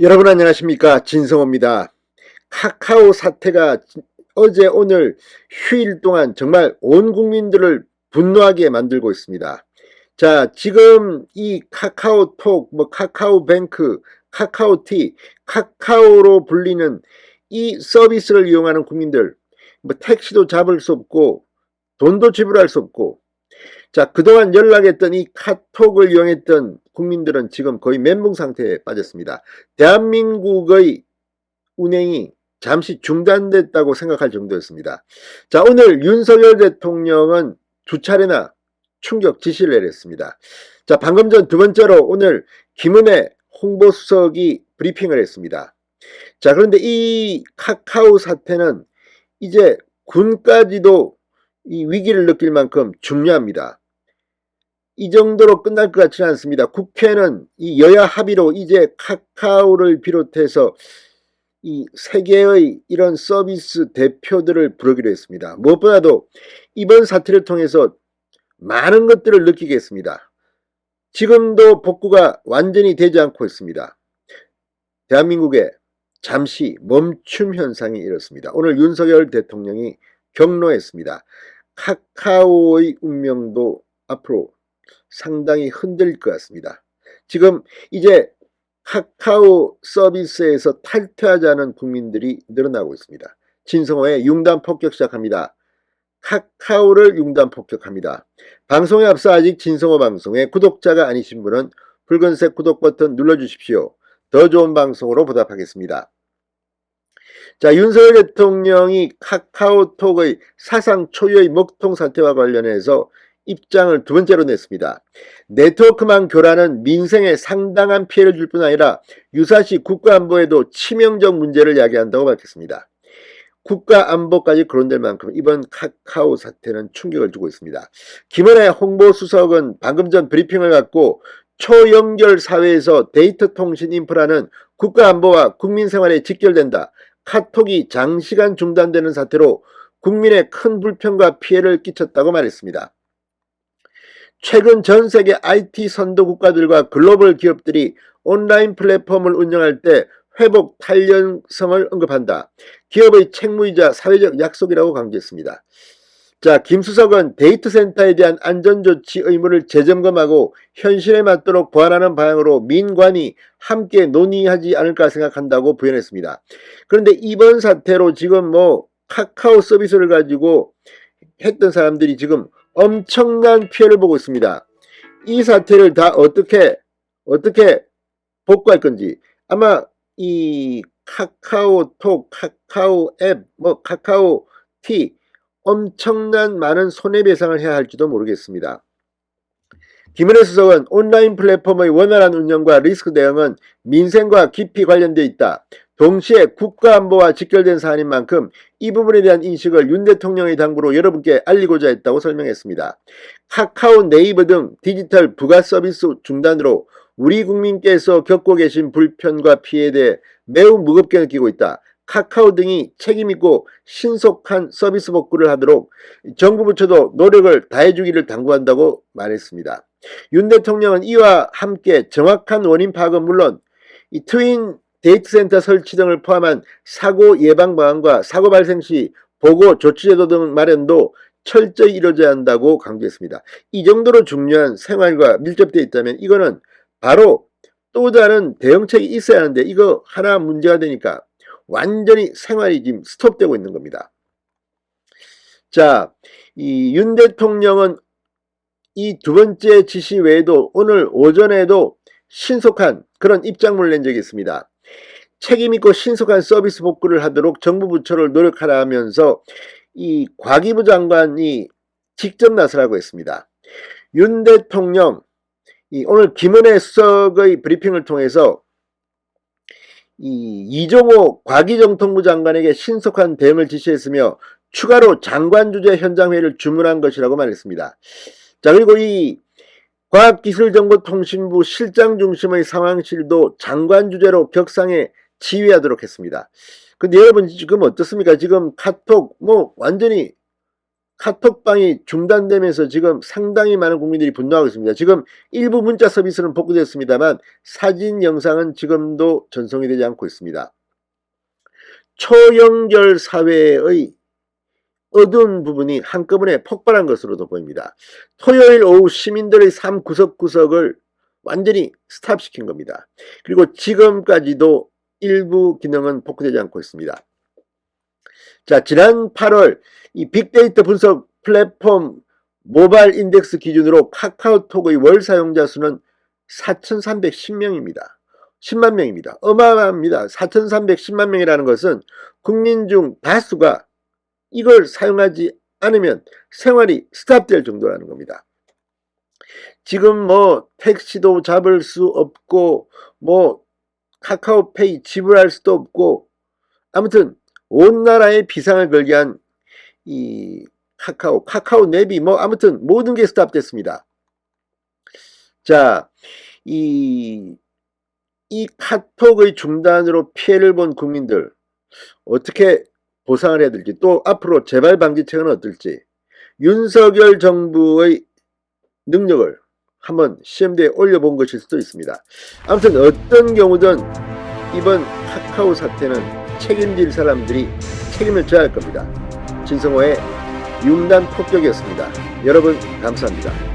여러분 안녕하십니까, 진성호입니다. 카카오 사태가 어제 오늘 휴일 동안 정말 온 국민들을 분노하게 만들고 있습니다. 자, 지금 이 카카오톡, 카카오뱅크, 카카오티, 카카오로 불리는 이 서비스를 이용하는 국민들, 택시도 잡을 수 없고 돈도 지불할 수 없고, 자, 그동안 연락했던 이 카톡을 이용했던 국민들은 지금 거의 멘붕 상태에 빠졌습니다. 대한민국의 운행이 잠시 중단됐다고 생각할 정도였습니다. 자, 오늘 윤석열 대통령은 두 차례나 충격 지시를 내렸습니다. 자, 방금 전 두 번째로 오늘 김은혜 홍보수석이 브리핑을 했습니다. 자, 그런데 이 카카오 사태는 이제 군까지도 이 위기를 느낄 만큼 중요합니다. 이 정도로 끝날 것 같지는 않습니다. 국회는 이 여야 합의로 이제 카카오를 비롯해서 이 세계의 이런 서비스 대표들을 부르기로 했습니다. 무엇보다도 이번 사태를 통해서 많은 것들을 느끼겠습니다. 지금도 복구가 완전히 되지 않고 있습니다. 대한민국에 잠시 멈춤 현상이 일었습니다. 오늘 윤석열 대통령이 경로했습니다. 카카오의 운명도 앞으로 상당히 흔들릴 것 같습니다. 지금 이제 카카오 서비스에서 탈퇴하자는 국민들이 늘어나고 있습니다. 진성호의 융단 폭격 시작합니다. 카카오를 융단 폭격합니다. 방송에 앞서 아직 진성호 방송의 구독자가 아니신 분은 붉은색 구독 버튼 눌러주십시오. 더 좋은 방송으로 보답하겠습니다. 자, 윤석열 대통령이 카카오톡의 사상 초유의 먹통 사태와 관련해서 입장을 두 번째로 냈습니다. 네트워크망 교란은 민생에 상당한 피해를 줄 뿐 아니라 유사시 국가안보에도 치명적 문제를 야기한다고 밝혔습니다. 국가안보까지 거론될 만큼 이번 카카오 사태는 충격을 주고 있습니다. 김은혜 홍보수석은 방금 전 브리핑을 갖고 초연결 사회에서 데이터 통신 인프라는 국가안보와 국민생활에 직결된다. 카톡이 장시간 중단되는 사태로 국민의 큰 불편과 피해를 끼쳤다고 말했습니다. 최근 전 세계 IT 선도 국가들과 글로벌 기업들이 온라인 플랫폼을 운영할 때 회복 탄력성을 언급한다. 기업의 책무이자 사회적 약속이라고 강조했습니다. 자, 김 수석은 데이터 센터에 대한 안전조치 의무를 재점검하고 현실에 맞도록 보완하는 방향으로 민관이 함께 논의하지 않을까 생각한다고 부연했습니다. 그런데 이번 사태로 지금 카카오 서비스를 가지고 했던 사람들이 지금 엄청난 피해를 보고 있습니다. 이 사태를 다 어떻게 복구할 건지, 아마 이 카카오톡, 카카오 앱, 카카오티 엄청난 많은 손해배상을 해야 할지도 모르겠습니다. 김은혜 수석은 온라인 플랫폼의 원활한 운영과 리스크 대응은 민생과 깊이 관련되어 있다. 동시에 국가안보와 직결된 사안인 만큼 이 부분에 대한 인식을 윤 대통령의 당부로 여러분께 알리고자 했다고 설명했습니다. 카카오, 네이버 등 디지털 부가 서비스 중단으로 우리 국민께서 겪고 계신 불편과 피해에 대해 매우 무겁게 느끼고 있다. 카카오 등이 책임있고 신속한 서비스 복구를 하도록 정부 부처도 노력을 다해주기를 당부한다고 말했습니다. 윤 대통령은 이와 함께 정확한 원인 파악은 물론 이 트윈 데이터 센터 설치 등을 포함한 사고 예방 방안과 사고 발생 시 보고 조치제도 등 마련도 철저히 이루어져야 한다고 강조했습니다. 이 정도로 중요한 생활과 밀접되어 있다면 이거는 바로 또 다른 대응책이 있어야 하는데 이거 하나 문제가 되니까 완전히 생활이 지금 스톱되고 있는 겁니다. 자, 이 윤 대통령은 이 두 번째 지시 외에도 오늘 오전에도 신속한 그런 입장문을 낸 적이 있습니다. 책임있고 신속한 서비스 복구를 하도록 정부 부처를 노력하라 하면서 이 과기부 장관이 직접 나서라고 했습니다. 윤 대통령 오늘 김은혜 수석의 브리핑을 통해서 이종호 과기정통부 장관에게 신속한 대응을 지시했으며 추가로 장관 주재 현장회의를 주문한 것이라고 말했습니다. 자, 그리고 이 과학기술정보통신부 실장 중심의 상황실도 장관 주재로 격상에 지휘하도록 했습니다. 근데 여러분 지금 어떻습니까? 지금 카톡 완전히 카톡방이 중단되면서 지금 상당히 많은 국민들이 분노하고 있습니다. 지금 일부 문자 서비스는 복구됐습니다만 사진, 영상은 지금도 전송이 되지 않고 있습니다. 초연결 사회의 어두운 부분이 한꺼번에 폭발한 것으로도 보입니다. 토요일 오후 시민들의 삶 구석구석을 완전히 스탑시킨 겁니다. 그리고 지금까지도 일부 기능은 복구되지 않고 있습니다. 자, 지난 8월 이 빅데이터 분석 플랫폼 모바일 인덱스 기준으로 카카오톡의 월 사용자 수는 4,310명입니다. 10만 명입니다. 어마어마합니다. 4,310만 명이라는 것은 국민 중 다수가 이걸 사용하지 않으면 생활이 스탑될 정도라는 겁니다. 지금 뭐 택시도 잡을 수 없고 뭐 카카오페이 지불할 수도 없고 아무튼 온 나라에 비상을 걸게 한 이 카카오 냅이 뭐 아무튼 모든 게 스탑됐습니다. 자, 이 카톡의 중단으로 피해를 본 국민들 어떻게 보상을 해야 될지, 또 앞으로 재발 방지책은 어떨지, 윤석열 정부의 능력을 한번 시험대에 올려본 것일 수도 있습니다. 아무튼 어떤 경우든 이번 카카오 사태는 책임질 사람들이 책임을 져야 할 겁니다. 진성호의 융단 폭격이었습니다. 여러분 감사합니다.